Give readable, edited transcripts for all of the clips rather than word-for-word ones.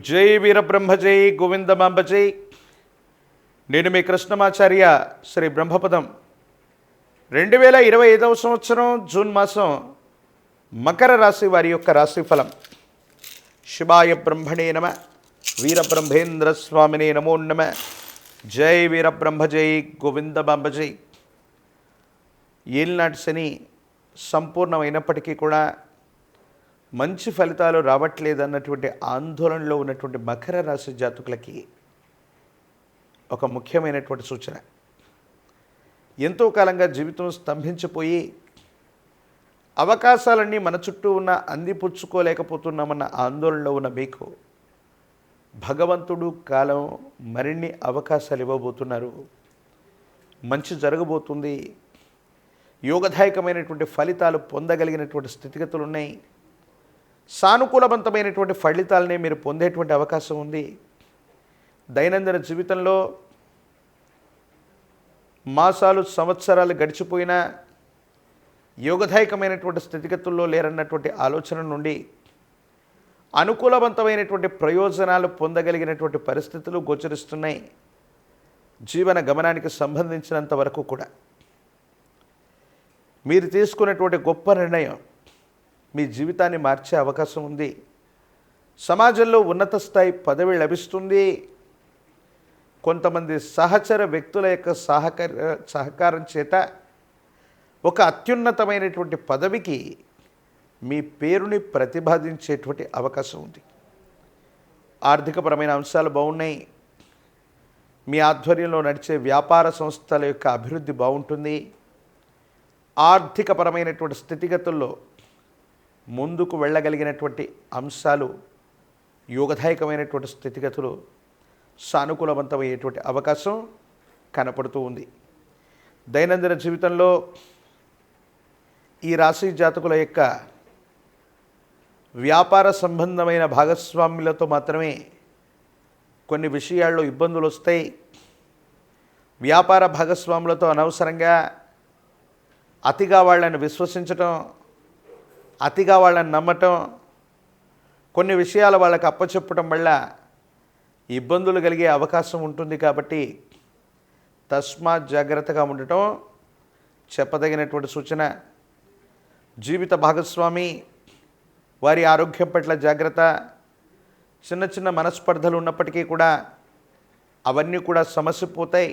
జై వీరబ్రహ్మ జై గోవిందమాంబ జై. నేను మీ కృష్ణమాచార్య. శ్రీ బ్రహ్మపదం 2025 సంవత్సరం జూన్ మాసం మకర రాశి వారి యొక్క రాశిఫలం. శివాయ బ్రహ్మణే నమ, వీరబ్రహ్మేంద్ర స్వామినే నమో నమ. జై వీరబ్రహ్మ జై గోవిందమాంబ జై. ఏలినాటి శని సంపూర్ణమైనప్పటికీ కూడా మంచి ఫలితాలు రావట్లేదన్నటువంటి ఆందోళనలో ఉన్నటువంటి మకర రాశి జాతకులకి ఒక ముఖ్యమైనటువంటి సూచన. ఎంతో కాలంగా జీవితం స్తంభించిపోయి అవకాశాలన్నీ మన చుట్టూ ఉన్న అందిపుచ్చుకోలేకపోతున్నామన్న ఆందోళనలో ఉన్న మీకు భగవంతుడు కాలం మరిన్ని అవకాశాలు ఇవ్వబోతున్నారు. మంచి జరగబోతుంది. యోగదాయకమైనటువంటి ఫలితాలు పొందగలిగినటువంటి స్థితిగతులు ఉన్నాయి. సానుకూలవంతమైనటువంటి ఫలితాలనే మీరు పొందేటువంటి అవకాశం ఉంది. దైనందిన జీవితంలో మాసాలు సంవత్సరాలు గడిచిపోయినా యోగదాయకమైనటువంటి స్థితిగతుల్లో లేరన్నటువంటి ఆలోచన నుండి అనుకూలవంతమైనటువంటి ప్రయోజనాలు పొందగలిగినటువంటి పరిస్థితులు గోచరిస్తున్నాయి. జీవన గమనానికి సంబంధించినంత వరకు కూడా మీరు తీసుకున్నటువంటి గొప్ప నిర్ణయం మీ జీవితాన్ని మార్చే అవకాశం ఉంది. సమాజంలో ఉన్నత స్థాయి పదవి లభిస్తుంది. కొంతమంది సహచర వ్యక్తుల యొక్క సహకారం చేత ఒక అత్యున్నతమైనటువంటి పదవికి మీ పేరుని ప్రతిపాదించేటువంటి అవకాశం ఉంది. ఆర్థికపరమైన అంశాలు బాగున్నాయి. మీ ఆధ్వర్యంలో నడిచే వ్యాపార సంస్థల యొక్క అభివృద్ధి బాగుంటుంది. ఆర్థికపరమైనటువంటి స్థితిగతుల్లో ముందుకు వెళ్ళగలిగినటువంటి అంశాలు, యోగదాయకమైనటువంటి స్థితిగతులు, సానుకూలవంతమయ్యేటువంటి అవకాశం కనపడుతూ ఉంది. దైనందిన జీవితంలో ఈ రాశి జాతకుల యొక్క వ్యాపార సంబంధమైన భాగస్వాములతో మాత్రమే కొన్ని విషయాల్లో ఇబ్బందులు వస్తాయి. వ్యాపార భాగస్వాములతో అనవసరంగా అతిగా వాళ్ళని విశ్వసించటం, అతిగా వాళ్ళని నమ్మటం, కొన్ని విషయాలు వాళ్ళకి అప్పచెప్పటం వల్ల ఇబ్బందులు కలిగే అవకాశం ఉంటుంది. కాబట్టి తస్మాత్ జాగ్రత్తగా ఉండటం చెప్పదగినటువంటి సూచన. జీవిత భాగస్వామి వారి ఆరోగ్యం పట్ల జాగ్రత్త. చిన్న చిన్న మనస్పర్ధలు ఉన్నప్పటికీ కూడా అవన్నీ కూడా సమసిపోతాయి.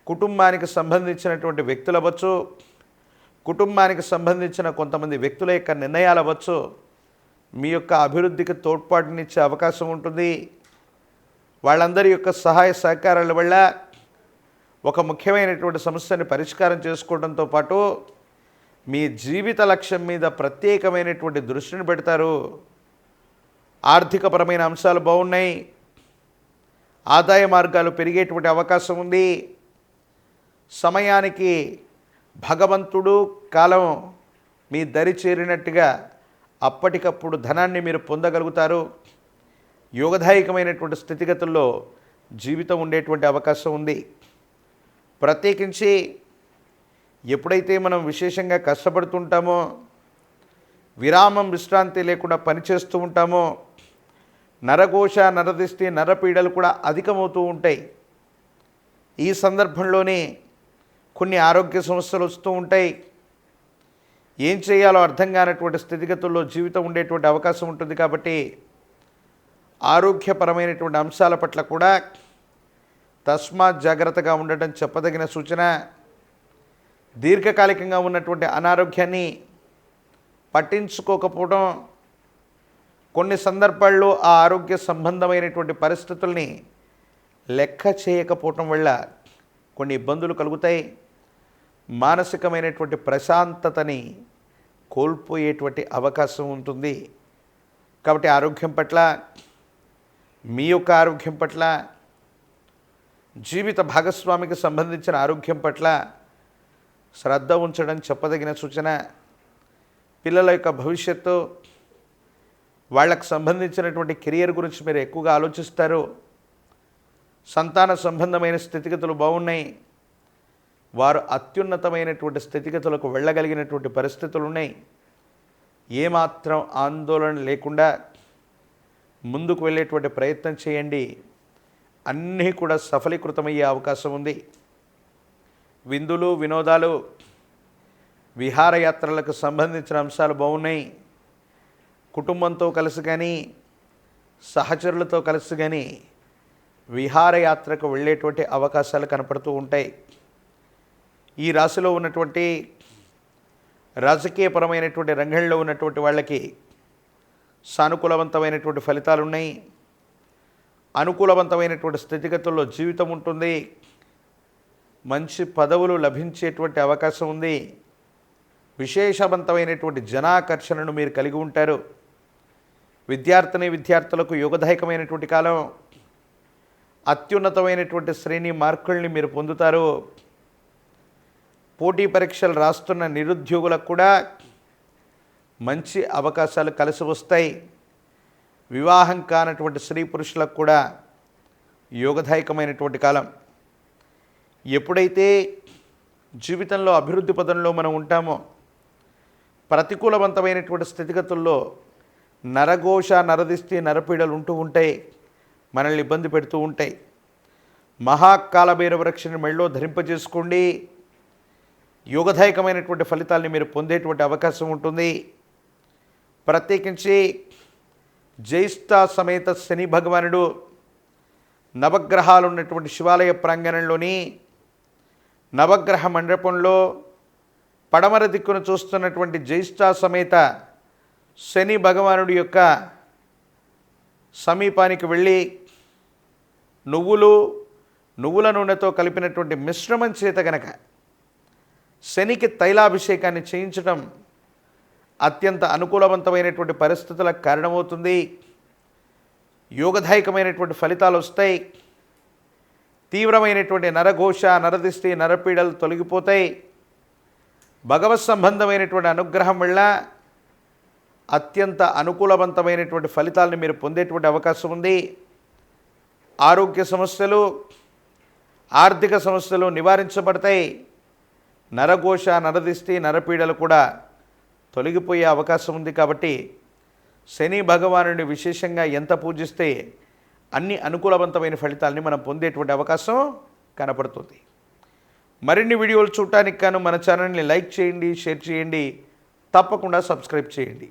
కుటుంబానికి సంబంధించినటువంటి వ్యక్తులు అవ్వచ్చు, కుటుంబానికి సంబంధించిన కొంతమంది వ్యక్తుల యొక్క నిర్ణయాలు అవ్వచ్చు, మీ యొక్క అభివృద్ధికి తోడ్పాటునిచ్చే అవకాశం ఉంటుంది. వాళ్ళందరి యొక్క సహాయ సహకారాల వల్ల ఒక ముఖ్యమైనటువంటి సమస్యని పరిష్కారం చేసుకోవడంతో పాటు మీ జీవిత లక్ష్యం మీద ప్రత్యేకమైనటువంటి దృష్టిని పెడతారు. ఆర్థికపరమైన అంశాలు బాగున్నాయి. ఆదాయ మార్గాలు పెరిగేటువంటి అవకాశం ఉంది. సమయానికి భగవంతుడు కాలం మీ దరి చేరినట్టుగా అప్పటికప్పుడు ధనాన్ని మీరు పొందగలుగుతారు. యోగదాయకమైనటువంటి స్థితిగతుల్లో జీవితం ఉండేటువంటి అవకాశం ఉంది. ప్రత్యేకించి ఎప్పుడైతే మనం విశేషంగా కష్టపడుతుంటామో, విరామం విశ్రాంతి లేకుండా పనిచేస్తూ ఉంటామో, నరఘోష, నరదిష్టి, నరపీడలు కూడా అధికమవుతూ ఉంటాయి. ఈ సందర్భంలోనే కొన్ని ఆరోగ్య సమస్యలు వస్తూ ఉంటాయి. ఏం చేయాలో అర్థం కానటువంటి స్థితిగతుల్లో జీవితం ఉండేటువంటి అవకాశం ఉంటుంది. కాబట్టి ఆరోగ్యపరమైనటువంటి అంశాల పట్ల కూడా తస్మాత్ జాగ్రత్తగా ఉండటం చెప్పదగిన సూచన. దీర్ఘకాలికంగా ఉన్నటువంటి అనారోగ్యాన్ని పట్టించుకోకపోవడం, కొన్ని సందర్భాల్లో ఆ ఆరోగ్య సంబంధమైనటువంటి పరిస్థితుల్ని లెక్క చేయకపోవటం వల్ల కొన్ని ఇబ్బందులు కలుగుతాయి. మానసికమైనటువంటి ప్రశాంతతని కోల్పోయేటువంటి అవకాశం ఉంటుంది. కాబట్టి ఆరోగ్యం పట్ల, మీ యొక్క ఆరోగ్యం పట్ల, జీవిత భాగస్వామికి సంబంధించిన ఆరోగ్యం పట్ల శ్రద్ధ ఉంచడం చెప్పదగిన సూచన. పిల్లల యొక్క భవిష్యత్తు, వాళ్ళకు సంబంధించినటువంటి కెరియర్ గురించి మీరు ఎక్కువగా ఆలోచిస్తారు. సంతాన సంబంధమైన స్థితిగతులు బాగున్నాయి. వారు అత్యున్నతమైనటువంటి స్థితిగతులకు వెళ్ళగలిగినటువంటి పరిస్థితులు ఉన్నాయి. ఏమాత్రం ఆందోళన లేకుండా ముందుకు వెళ్ళేటువంటి ప్రయత్నం చేయండి. అన్నీ కూడా సఫలీకృతమయ్యే అవకాశం ఉంది. విందులు, వినోదాలు, విహారయాత్రలకు సంబంధించిన అంశాలు బాగున్నాయి. కుటుంబంతో కలిసి కానీ, సహచరులతో కలిసి కానీ విహారయాత్రకు వెళ్ళేటువంటి అవకాశాలు కనపడుతూ ఉంటాయి. ఈ రాశిలో ఉన్నటువంటి రాజకీయపరమైనటువంటి రంగంలో ఉన్నటువంటి వాళ్ళకి సానుకూలవంతమైనటువంటి ఫలితాలు ఉన్నాయి. అనుకూలవంతమైనటువంటి స్థితిగతుల్లో జీవితం ఉంటుంది. మంచి పదవులు లభించేటువంటి అవకాశం ఉంది. విశేషవంతమైనటువంటి జనాకర్షణను మీరు కలిగి ఉంటారు. విద్యార్థులకు యోగదాయకమైనటువంటి కాలం. అత్యున్నతమైనటువంటి శ్రేణి మార్కుల్ని మీరు పొందుతారు. పోటీ పరీక్షలు రాస్తున్న నిరుద్యోగులకు కూడా మంచి అవకాశాలు కలిసి వస్తాయి. వివాహం కానటువంటి స్త్రీ పురుషులకు కూడా యోగదాయకమైనటువంటి కాలం. ఎప్పుడైతే జీవితంలో అభివృద్ధి పదంలో మనం ఉంటామో, ప్రతికూలవంతమైనటువంటి స్థితిగతుల్లో నరఘోష, నరదిష్టి, నరపీడలు ఉంటూ ఉంటాయి. మనల్ని ఇబ్బంది పెడుతూ ఉంటాయి. మహాకాలభైరవ రక్షని మెళ్ళో ధరింపజేసుకోండి. యోగదాయకమైనటువంటి ఫలితాల్ని మీరు పొందేటువంటి అవకాశం ఉంటుంది. ప్రత్యేకించి జ్యేష్ఠ సమేత శని భగవానుడు నవగ్రహాలు ఉన్నటువంటి శివాలయ ప్రాంగణంలోని నవగ్రహ మండపంలో పడమర దిక్కును చూస్తున్నటువంటి జ్యేష్ఠ సమేత శని భగవానుడి యొక్క సమీపానికి వెళ్ళి నువ్వుల నూనెతో కలిపినటువంటి మిశ్రమం చేత గనక శనికి తైలాభిషేకాన్ని చేయించడం అత్యంత అనుకూలవంతమైనటువంటి పరిస్థితులకు కారణమవుతుంది. యోగదాయకమైనటువంటి ఫలితాలు వస్తాయి. తీవ్రమైనటువంటి నరఘోష, నరదిష్టి, నరపీడలు తొలగిపోతాయి. భగవత్ సంబంధమైనటువంటి అనుగ్రహం వల్ల అత్యంత అనుకూలవంతమైనటువంటి ఫలితాలను మీరు పొందేటువంటి అవకాశం ఉంది. ఆరోగ్య సమస్యలు, ఆర్థిక సమస్యలు నివారించబడతాయి. నరఘోష, నరదిష్టి, నరపీడలు కూడా తొలగిపోయే అవకాశం ఉంది. కాబట్టి శని భగవానుడిని విశేషంగా ఎంత పూజిస్తే అన్ని అనుకూలవంతమైన ఫలితాలని మనం పొందేటువంటి అవకాశం కనపడుతుంది. మరిన్ని వీడియోలు చూడటానికి గాను మన ఛానల్ని లైక్ చేయండి, షేర్ చేయండి, తప్పకుండా సబ్స్క్రైబ్ చేయండి.